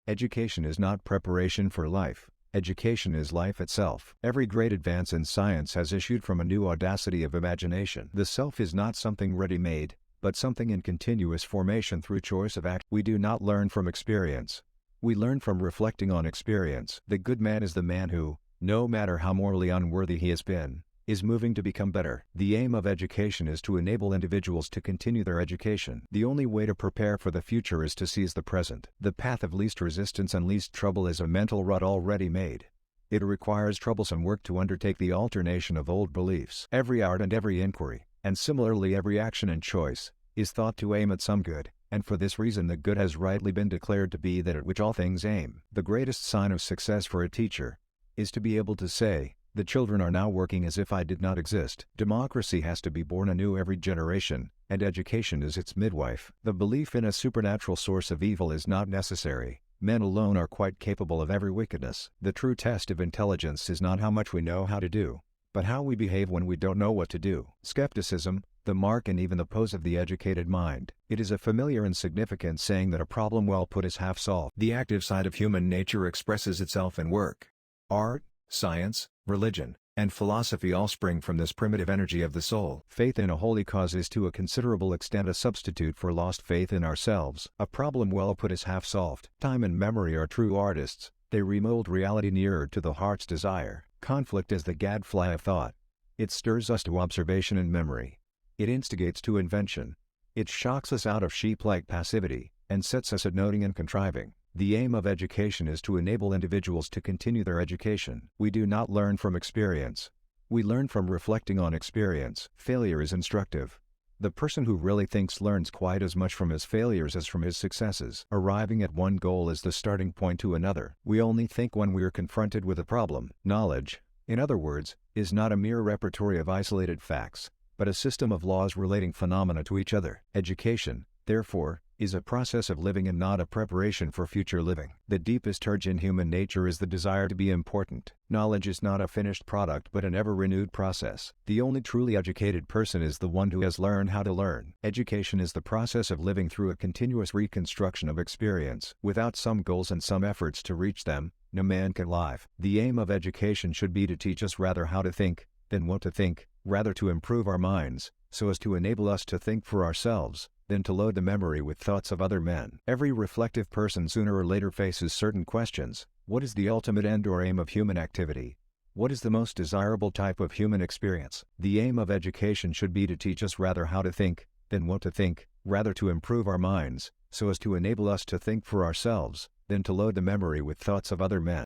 Education is not preparation for life. Education is life itself. Every great advance in science has issued from a new audacity of imagination. The self is not something ready-made, but something in continuous formation through choice of act. We do not learn from experience. We learn from reflecting on experience. The good man is the man who, no matter how morally unworthy he has been, is moving to become better. The aim of education is to enable individuals to continue their education. The only way to prepare for the future is to seize the present. The path of least resistance and least trouble is a mental rut already made. It requires troublesome work to undertake the alternation of old beliefs. Every art and every inquiry, and similarly every action and choice, is thought to aim at some good, and for this reason the good has rightly been declared to be that at which all things aim. The greatest sign of success for a teacher is to be able to say, "The children are now working as if I did not exist." Democracy has to be born anew every generation, and education is its midwife. The belief in a supernatural source of evil is not necessary. Men alone are quite capable of every wickedness. The true test of intelligence is not how much we know how to do, but how we behave when we don't know what to do. Skepticism, the mark and even the pose of the educated mind. It is a familiar and significant saying that a problem well put is half solved. The active side of human nature expresses itself in work. Art, science, religion, and philosophy all spring from this primitive energy of the soul. Faith in a holy cause is to a considerable extent a substitute for lost faith in ourselves. A problem well put is half solved. Time and memory are true artists. They remold reality nearer to the heart's desire. Conflict is the gadfly of thought. It stirs us to observation and memory. It instigates to invention. It shocks us out of sheep-like passivity, and sets us at noting and contriving. The aim of education is to enable individuals to continue their education. We do not learn from experience. We learn from reflecting on experience. Failure is instructive. The person who really thinks learns quite as much from his failures as from his successes. Arriving at one goal is the starting point to another. We only think when we are confronted with a problem. Knowledge, in other words, is not a mere repertory of isolated facts, but a system of laws relating phenomena to each other. Education, therefore, is a process of living and not a preparation for future living. The deepest urge in human nature is the desire to be important. Knowledge is not a finished product but an ever-renewed process. The only truly educated person is the one who has learned how to learn. Education is the process of living through a continuous reconstruction of experience. Without some goals and some efforts to reach them, no man can live. The aim of education should be to teach us rather how to think than what to think, rather to improve our minds, so as to enable us to think for ourselves, than to load the memory with thoughts of other men. Every reflective person sooner or later faces certain questions. What is the ultimate end or aim of human activity? What is the most desirable type of human experience? The aim of education should be to teach us rather how to think than what to think, rather to improve our minds, so as to enable us to think for ourselves, than to load the memory with thoughts of other men.